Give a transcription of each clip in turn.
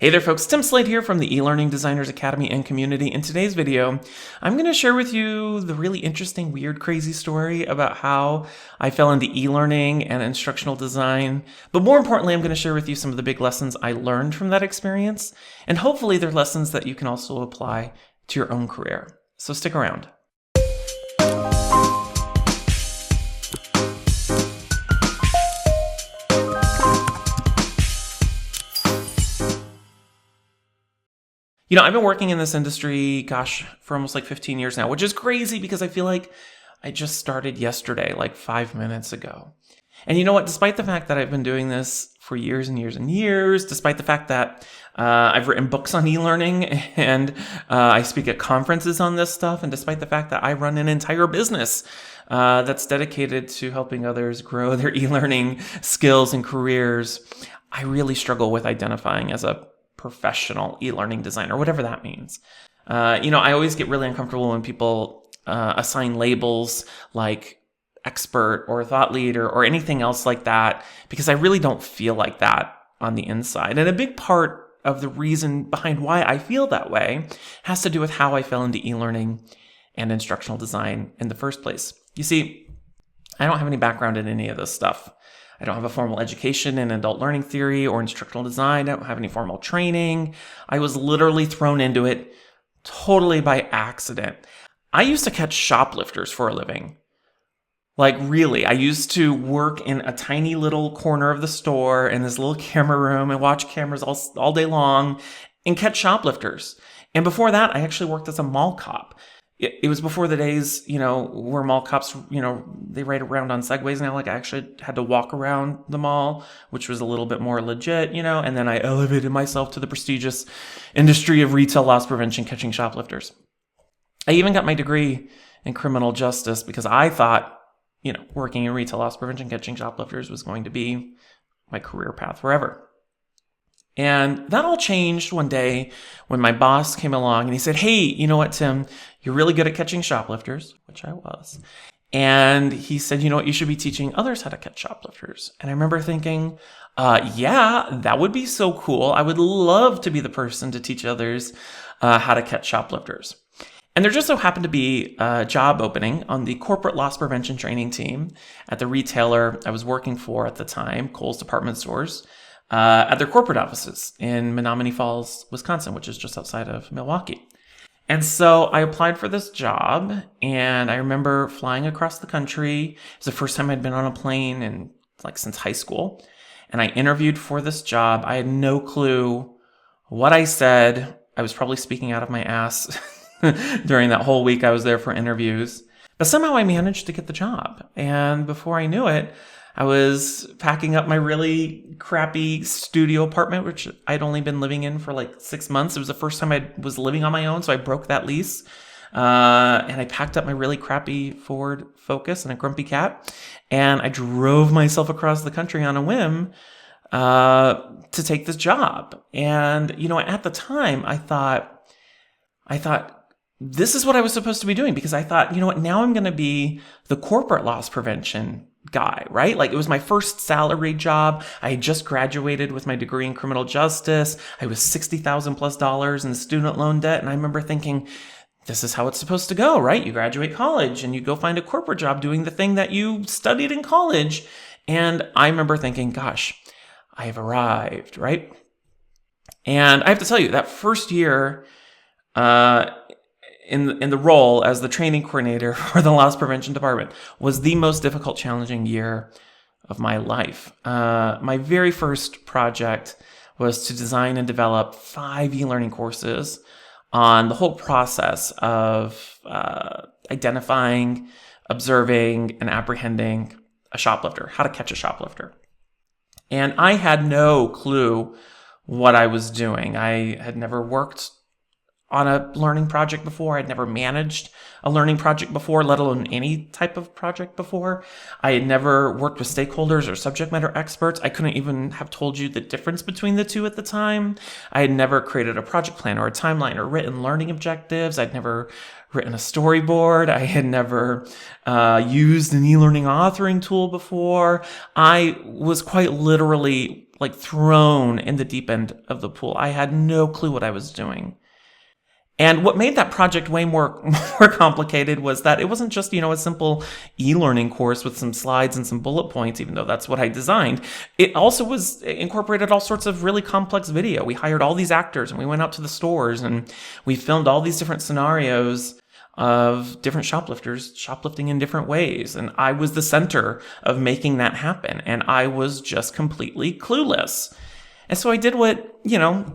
Hey there folks, Tim Slade here from the eLearning Designers Academy and community. In today's video, I'm going to share with you the really interesting, weird, crazy story about how I fell into e-learning and instructional design. But more importantly, I'm going to share with you some of the big lessons I learned from that experience. And hopefully they're lessons that you can also apply to your own career. So stick around. I've been working in this industry, for almost like 15 years now, which is crazy because I feel like I just started yesterday, like 5 minutes ago. And you know what? Despite the fact that I've been doing this for years and years and years, despite the fact that I've written books on e-learning and I speak at conferences on this stuff, and despite the fact that I run an entire business that's dedicated to helping others grow their e-learning skills and careers, I really struggle with identifying as a professional e-learning designer, whatever that means. I always get really uncomfortable when people assign labels like expert or thought leader or anything else like that, because I really don't feel like that on the inside. And a big part of the reason behind why I feel that way has to do with how I fell into e-learning and instructional design in the first place. You see, I don't have any background in any of this stuff. I don't have a formal education in adult learning theory or instructional design. I don't have any formal training. I was literally thrown into it totally by accident. I used to catch shoplifters for a living. Like really, I used to work in a tiny little corner of the store in this little camera room and watch cameras all day long and catch shoplifters. And before that, I actually worked as a mall cop. It was before the days, where mall cops, they ride around on Segways now. Like I actually had to walk around the mall, which was a little bit more legit, and then I elevated myself to the prestigious industry of retail loss prevention, catching shoplifters. I even got my degree in criminal justice because I thought, working in retail loss prevention, catching shoplifters was going to be my career path forever. And that all changed one day when my boss came along and he said, "Hey, you know what, Tim? You're really good at catching shoplifters," which I was. And he said, "You know what? You should be teaching others how to catch shoplifters." And I remember thinking, yeah, that would be so cool. I would love to be the person to teach others how to catch shoplifters. And there just so happened to be a job opening on the corporate loss prevention training team at the retailer I was working for at the time, Kohl's Department Stores, at their corporate offices in Menominee Falls, Wisconsin, which is just outside of Milwaukee. And so I applied for this job, and I remember flying across the country. It was the first time I'd been on a plane since high school. And I interviewed for this job. I had no clue what I said. I was probably speaking out of my ass during that whole week I was there for interviews. But somehow I managed to get the job. And before I knew it, I was packing up my really crappy studio apartment, which I'd only been living in for like 6 months. It was the first time I was living on my own, so I broke that lease. And I packed up my really crappy Ford Focus and a grumpy cat, and I drove myself across the country on a whim to take this job. And, at the time, I thought, this is what I was supposed to be doing, because I thought, now I'm going to be the corporate loss prevention guy, right? Like it was my first salary job. I had just graduated with my degree in criminal justice. I was $60,000+ in student loan debt. And I remember thinking, this is how it's supposed to go, right? You graduate college and you go find a corporate job doing the thing that you studied in college. And I remember thinking, gosh, I have arrived, right? And I have to tell you, that first year, in the role as the training coordinator for the loss prevention department was the most difficult, challenging year of my life. My very first project was to design and develop 5 e-learning courses on the whole process of identifying, observing, and apprehending a shoplifter, how to catch a shoplifter. And I had no clue what I was doing. I had never worked on a learning project before. I'd never managed a learning project before, let alone any type of project before. I had never worked with stakeholders or subject matter experts. I couldn't even have told you the difference between the two at the time. I had never created a project plan or a timeline or written learning objectives. I'd never written a storyboard. I had never used an e-learning authoring tool before. I was quite literally like thrown in the deep end of the pool. I had no clue what I was doing. And what made that project way more complicated was that it wasn't just, a simple e-learning course with some slides and some bullet points, even though that's what I designed. It also incorporated all sorts of really complex video. We hired all these actors and we went out to the stores and we filmed all these different scenarios of different shoplifters shoplifting in different ways. And I was the center of making that happen. And I was just completely clueless. And so I did what,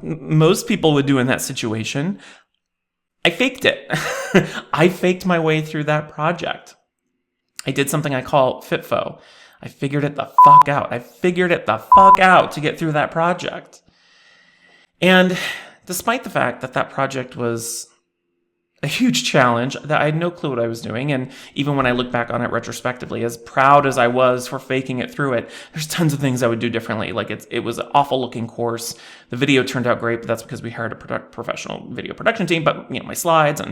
most people would do in that situation. I faked it. I faked my way through that project. I did something I call FITFO. I figured it the fuck out. I figured it the fuck out to get through that project. And despite the fact that that project was a huge challenge, that I had no clue what I was doing, and even when I look back on it retrospectively, as proud as I was for faking it through it, there's tons of things I would do differently. Like it was an awful looking course. The video turned out great, but that's because we hired a professional video production team. But my slides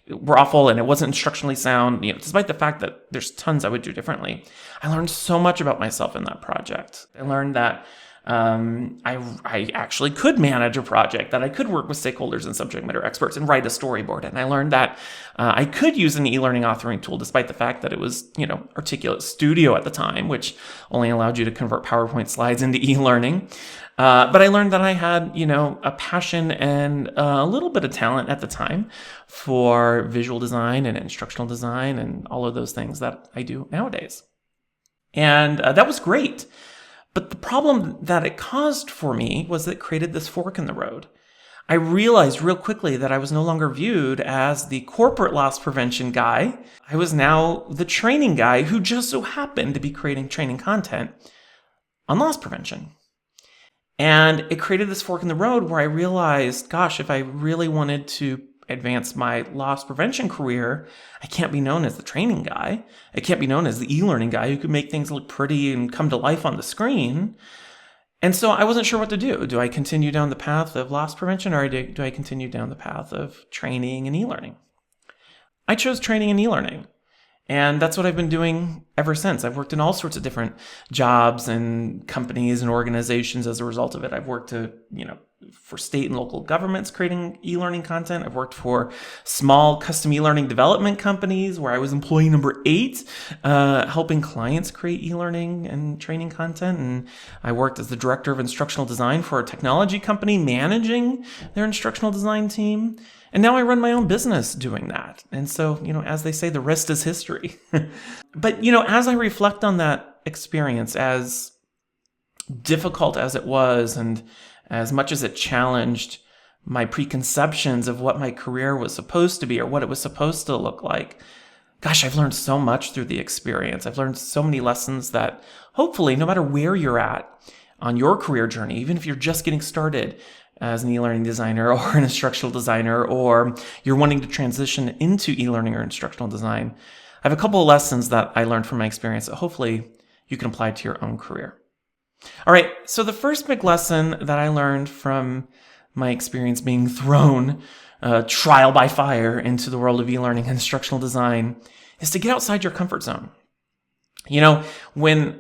were awful, and it wasn't instructionally sound. Despite the fact that there's tons I would do differently, I learned so much about myself in that project. I learned that I actually could manage a project, that I could work with stakeholders and subject matter experts and write a storyboard. And I learned that I could use an e-learning authoring tool, despite the fact that it was, Articulate Studio at the time, which only allowed you to convert PowerPoint slides into e-learning. But I learned that I had, a passion and a little bit of talent at the time for visual design and instructional design and all of those things that I do nowadays. And that was great. But the problem that it caused for me was that it created this fork in the road. I realized real quickly that I was no longer viewed as the corporate loss prevention guy. I was now the training guy who just so happened to be creating training content on loss prevention. And it created this fork in the road where I realized, gosh, if I really wanted to advance my loss prevention career, I can't be known as the training guy. I can't be known as the e-learning guy who could make things look pretty and come to life on the screen. And so I wasn't sure what to do. Do I continue down the path of loss prevention, or do I continue down the path of training and e-learning? I chose training and e-learning. And that's what I've been doing ever since. I've worked in all sorts of different jobs and companies and organizations as a result of it. I've worked for state and local governments creating e-learning content. I've worked for small custom e-learning development companies where I was employee number 8, helping clients create e-learning and training content. And I worked as the director of instructional design for a technology company managing their instructional design team. And now I run my own business doing that. And so, as they say, the rest is history. But, as I reflect on that experience, as difficult as it was, and as much as it challenged my preconceptions of what my career was supposed to be or what it was supposed to look like, gosh, I've learned so much through the experience. I've learned so many lessons that hopefully, no matter where you're at on your career journey, even if you're just getting started as an e-learning designer or an instructional designer, or you're wanting to transition into e-learning or instructional design, I have a couple of lessons that I learned from my experience that hopefully you can apply to your own career. All right, so the first big lesson that I learned from my experience being thrown trial by fire into the world of e-learning and instructional design is to get outside your comfort zone. When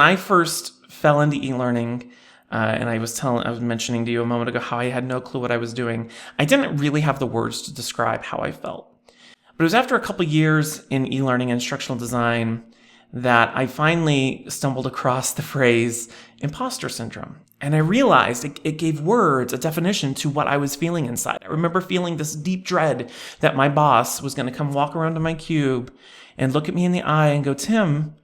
I first fell into e-learning, and I was mentioning to you a moment ago how I had no clue what I was doing, I didn't really have the words to describe how I felt. But it was after a couple years in e-learning and instructional design that I finally stumbled across the phrase imposter syndrome. And I realized it gave words, a definition to what I was feeling inside. I remember feeling this deep dread that my boss was going to come walk around to my cube and look at me in the eye and go, "Tim,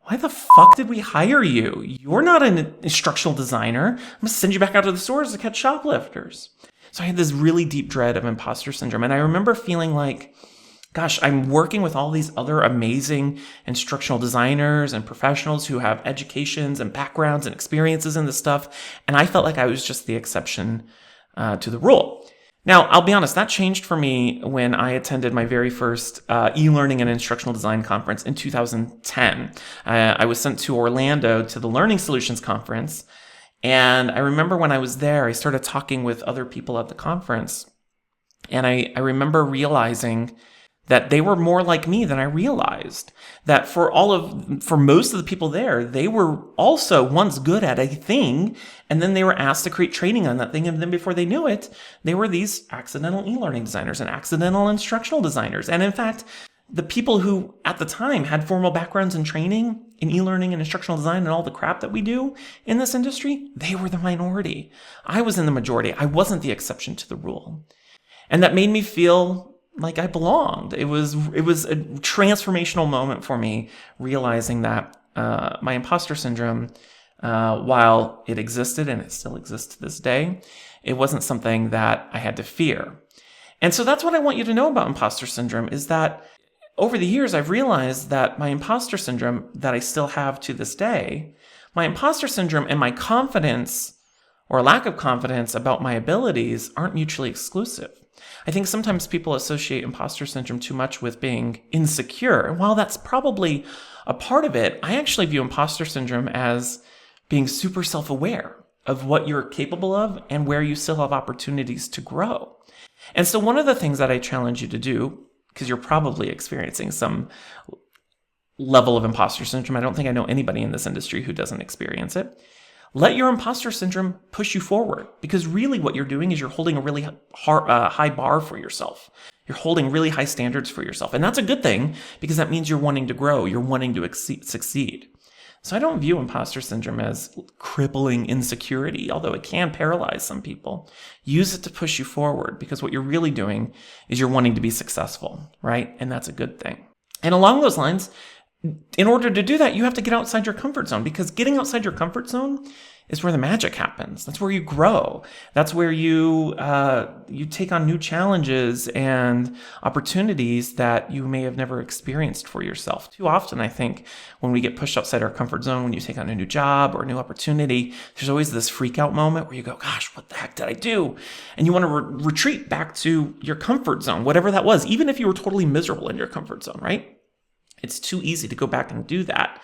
why the fuck did we hire you? You're not an instructional designer. I'm going to send you back out to the stores to catch shoplifters." So I had this really deep dread of imposter syndrome. And I remember feeling like, gosh, I'm working with all these other amazing instructional designers and professionals who have educations and backgrounds and experiences in this stuff. And I felt like I was just the exception to the rule. Now, I'll be honest, that changed for me when I attended my very first e-learning and instructional design conference in 2010. I was sent to Orlando to the Learning Solutions Conference. And I remember when I was there, I started talking with other people at the conference. And I remember realizing that they were more like me than I realized. That for most of the people there, they were also once good at a thing, and then they were asked to create training on that thing, and then before they knew it, they were these accidental e-learning designers and accidental instructional designers. And in fact, the people who at the time had formal backgrounds in training in e-learning and instructional design and all the crap that we do in this industry, they were the minority. I was in the majority. I wasn't the exception to the rule. And that made me feel like I belonged. It was a transformational moment for me, realizing that my imposter syndrome, while it existed and it still exists to this day, it wasn't something that I had to fear. And so that's what I want you to know about imposter syndrome, is that over the years, I've realized that my imposter syndrome that I still have to this day, my imposter syndrome and my confidence or lack of confidence about my abilities aren't mutually exclusive. I think sometimes people associate imposter syndrome too much with being insecure. And while that's probably a part of it, I actually view imposter syndrome as being super self-aware of what you're capable of and where you still have opportunities to grow. And so one of the things that I challenge you to do, because you're probably experiencing some level of imposter syndrome. I don't think I know anybody in this industry who doesn't experience it. Let your imposter syndrome push you forward, because really what you're doing is you're holding a really high bar for yourself. You're holding really high standards for yourself. And that's a good thing, because that means you're wanting to grow. You're wanting to succeed. So I don't view imposter syndrome as crippling insecurity, although it can paralyze some people. Use it to push you forward, because what you're really doing is you're wanting to be successful, right? And that's a good thing. And along those lines, in order to do that, you have to get outside your comfort zone, because getting outside your comfort zone is where the magic happens. That's where you grow. That's where you take on new challenges and opportunities that you may have never experienced for yourself. Too often, I think, when we get pushed outside our comfort zone, when you take on a new job or a new opportunity, there's always this freak out moment where you go, gosh, what the heck did I do? And you want to retreat back to your comfort zone, whatever that was, even if you were totally miserable in your comfort zone, right? It's too easy to go back and do that.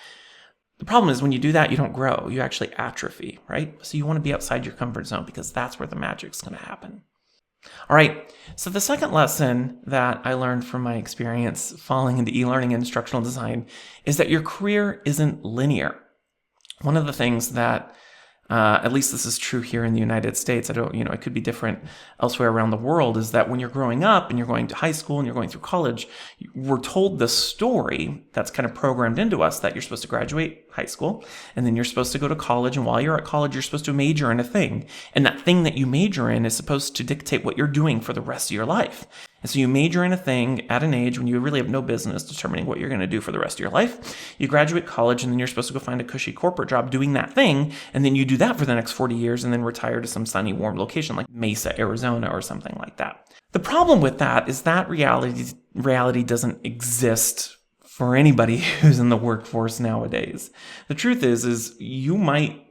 The problem is when you do that, you don't grow. You actually atrophy, right? So you want to be outside your comfort zone, because that's where the magic's going to happen. All right. So the second lesson that I learned from my experience falling into e-learning and instructional design is that your career isn't linear. One of the things that at least this is true here in the United States. It could be different elsewhere around the world, is that when you're growing up and you're going to high school and you're going through college, we're told the story that's kind of programmed into us that you're supposed to graduate high school and then you're supposed to go to college. And while you're at college, you're supposed to major in a thing. And that thing that you major in is supposed to dictate what you're doing for the rest of your life. And so you major in a thing at an age when you really have no business determining what you're going to do for the rest of your life. You graduate college, and then you're supposed to go find a cushy corporate job doing that thing. And then you do that for the next 40 years and then retire to some sunny, warm location like Mesa, Arizona, or something like that. The problem with that is that reality doesn't exist for anybody who's in the workforce nowadays. The truth is you might,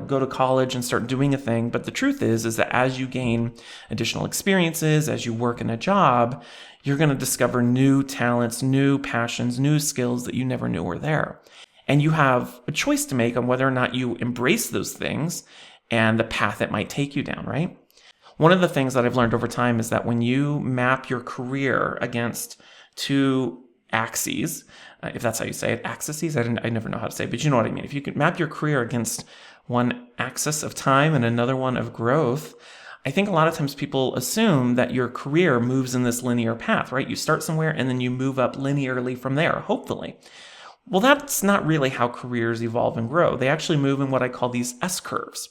go to college and start doing a thing, but the truth is that as you gain additional experiences, as you work in a job, you're going to discover new talents, new passions, new skills that you never knew were there. And you have a choice to make on whether or not you embrace those things and the path it might take you down, right? One of the things that I've learned over time is that when you map your career against two axes, if that's how you say it, axes, I never know how to say it, but you know what I mean. If you can map your career against one axis of time and another one of growth, I think a lot of times people assume that your career moves in this linear path, right? You start somewhere and then you move up linearly from there, hopefully. Well, that's not really how careers evolve and grow. They actually move in what I call these S-curves.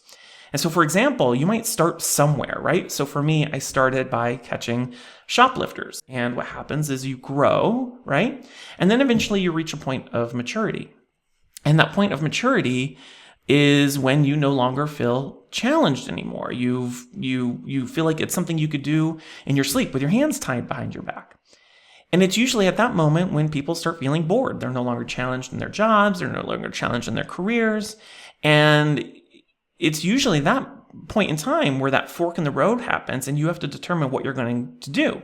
And so, for example, you might start somewhere, right? So for me, I started by catching shoplifters. And what happens is you grow, right? And then eventually you reach a point of maturity. And that point of maturity is when you no longer feel challenged anymore. You feel like it's something you could do in your sleep with your hands tied behind your back. And it's usually at that moment when people start feeling bored. They're no longer challenged in their jobs. They're no longer challenged in their careers. And it's usually that point in time where that fork in the road happens and you have to determine what you're going to do.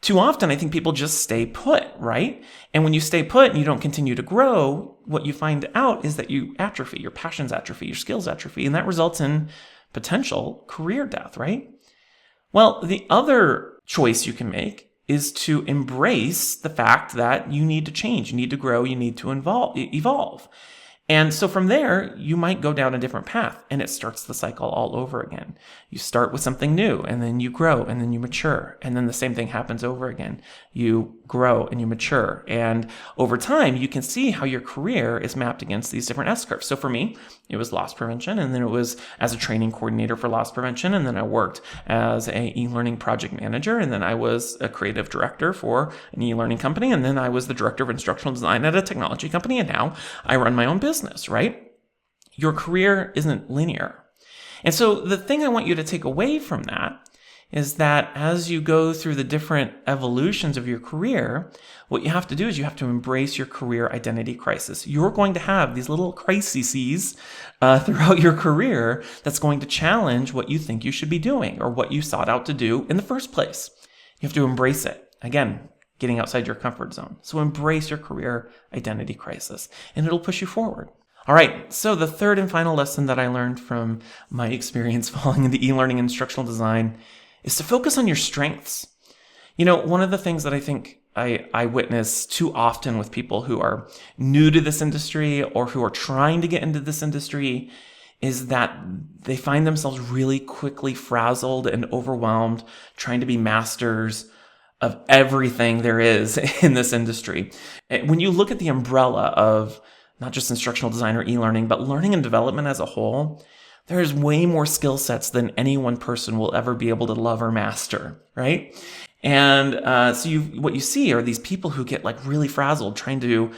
Too often, I think people just stay put, right? And when you stay put and you don't continue to grow, what you find out is that you atrophy, your passions atrophy, your skills atrophy, and that results in potential career death, right? Well, the other choice you can make is to embrace the fact that you need to change, you need to grow, you need to evolve. And so from there, you might go down a different path, and it starts the cycle all over again. You start with something new, and then you grow, and then you mature, and then the same thing happens over again. You grow and you mature, and over time, you can see how your career is mapped against these different S-curves. So for me, it was loss prevention, and then it was as a training coordinator for loss prevention, and then I worked as an e-learning project manager, and then I was a creative director for an e-learning company, and then I was the director of instructional design at a technology company, and now I run my own business, right? Your career isn't linear. And so the thing I want you to take away from that is that as you go through the different evolutions of your career, what you have to do is you have to embrace your career identity crisis. You're going to have these little crises throughout your career that's going to challenge what you think you should be doing or what you sought out to do in the first place. You have to embrace it. Again, getting outside your comfort zone. So embrace your career identity crisis, and it'll push you forward. All right, so the third and final lesson that I learned from my experience falling into e-learning and instructional design is to focus on your strengths. You know, one of the things that I think I witness too often with people who are new to this industry or who are trying to get into this industry is that they find themselves really quickly frazzled and overwhelmed trying to be masters of everything there is in this industry. When you look at the umbrella of not just instructional design or e-learning, but learning and development as a whole, there's way more skill sets than any one person will ever be able to love or master, right? And so what you see are these people who get like really frazzled trying to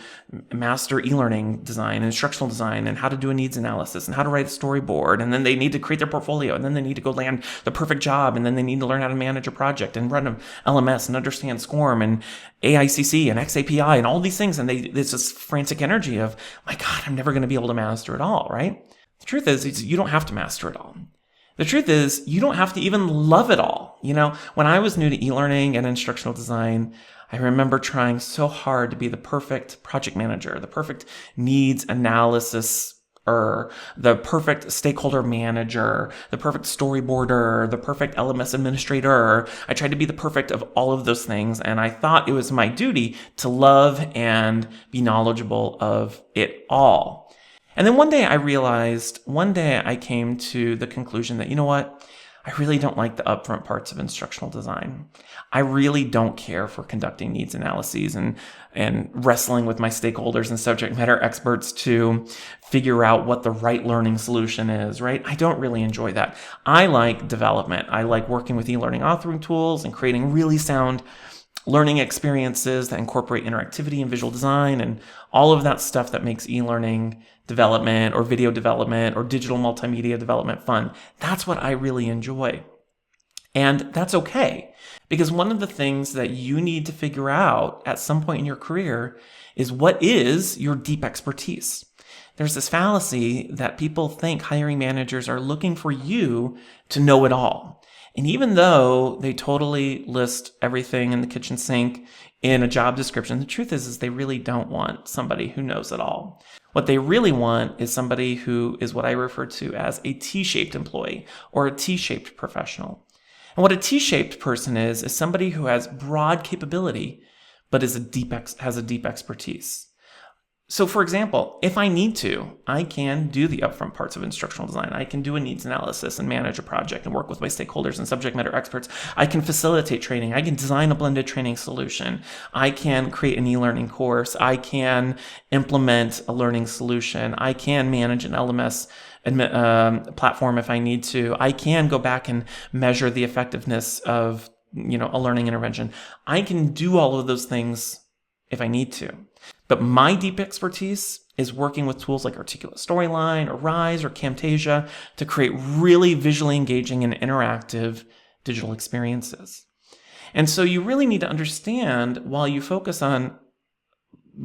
master e-learning design, instructional design, and how to do a needs analysis and how to write a storyboard. And then they need to create their portfolio, and then they need to go land the perfect job, and then they need to learn how to manage a project and run an LMS and understand SCORM and AICC and XAPI and all these things. And there's this frantic energy of, my God, I'm never going to be able to master it all, right? The truth is you don't have to master it all. The truth is, you don't have to even love it all. You know, when I was new to e-learning and instructional design, I remember trying so hard to be the perfect project manager, the perfect needs analysis, the perfect stakeholder manager, the perfect storyboarder, the perfect LMS administrator. I tried to be the perfect of all of those things, and I thought it was my duty to love and be knowledgeable of it all. And then one day I came to the conclusion that, you know what? I really don't like the upfront parts of instructional design. I really don't care for conducting needs analyses and wrestling with my stakeholders and subject matter experts to figure out what the right learning solution is, right? I don't really enjoy that. I like development. I like working with e-learning authoring tools and creating really sound learning experiences that incorporate interactivity and visual design and all of that stuff that makes e-learning development or video development or digital multimedia development fun. That's what I really enjoy. And that's okay, because one of the things that you need to figure out at some point in your career is what is your deep expertise. There's this fallacy that people think hiring managers are looking for you to know it all. And even though they totally list everything in the kitchen sink in a job description, the truth is they really don't want somebody who knows it all. What they really want is somebody who is what I refer to as a T-shaped employee or a T-shaped professional. And what a T-shaped person is somebody who has broad capability, but has a deep expertise. So for example, if I need to, I can do the upfront parts of instructional design. I can do a needs analysis and manage a project and work with my stakeholders and subject matter experts. I can facilitate training. I can design a blended training solution. I can create an e-learning course. I can implement a learning solution. I can manage an LMS platform if I need to. I can go back and measure the effectiveness of, a learning intervention. I can do all of those things if I need to. But my deep expertise is working with tools like Articulate Storyline or Rise or Camtasia to create really visually engaging and interactive digital experiences. And so you really need to understand, while you focus on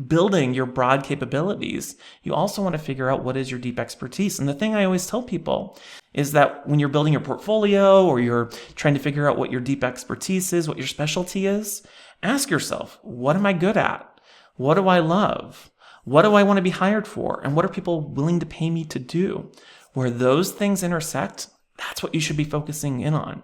building your broad capabilities, you also want to figure out what is your deep expertise. And the thing I always tell people is that when you're building your portfolio or you're trying to figure out what your deep expertise is, what your specialty is, ask yourself, what am I good at? What do I love? What do I want to be hired for? And what are people willing to pay me to do? Where those things intersect, that's what you should be focusing in on.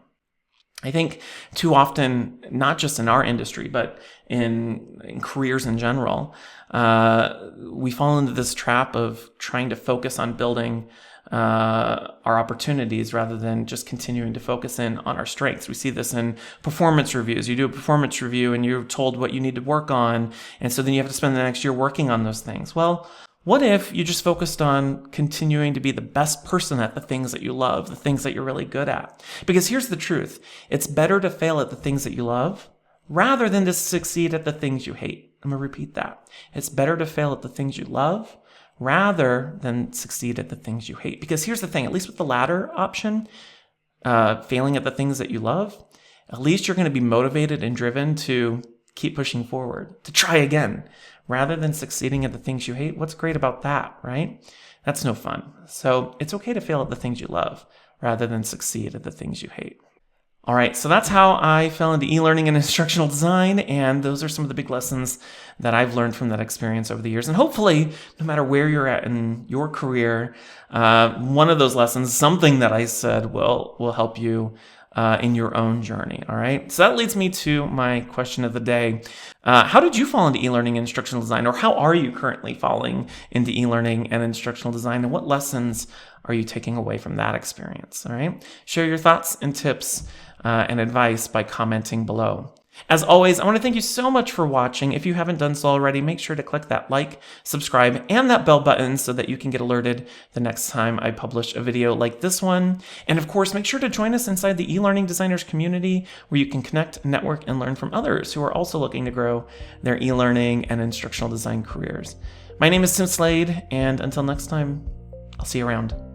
I think too often, not just in our industry, but in careers in general, we fall into this trap of trying to focus on building our opportunities rather than just continuing to focus in on our strengths. We see this in performance reviews. You do a performance review and you're told what you need to work on, and so then you have to spend the next year working on those things. Well, what if you just focused on continuing to be the best person at the things that you love, the things that you're really good at? Because here's the truth. It's better to fail at the things that you love rather than to succeed at the things you hate. I'm going to repeat that. It's better to fail at the things you love rather than succeed at the things you hate. Because here's the thing, at least with the latter option, failing at the things that you love, at least you're going to be motivated and driven to keep pushing forward, to try again, rather than succeeding at the things you hate. What's great about that, right? That's no fun. So it's okay to fail at the things you love rather than succeed at the things you hate. All right, so that's how I fell into e-learning and instructional design, and those are some of the big lessons that I've learned from that experience over the years. And hopefully, no matter where you're at in your career, one of those lessons, something that I said will help you in your own journey. All right. So that leads me to my question of the day. How did you fall into e-learning and instructional design, or how are you currently falling into e-learning and instructional design, and what lessons are you taking away from that experience? All right. Share your thoughts and tips and advice by commenting below. As always, I want to thank you so much for watching. If you haven't done so already, make sure to click that like, subscribe, and that bell button so that you can get alerted the next time I publish a video like this one. And of course, make sure to join us inside the e-learning designers community where you can connect, network, and learn from others who are also looking to grow their e-learning and instructional design careers. My name is Slade, and until next time, I'll see you around.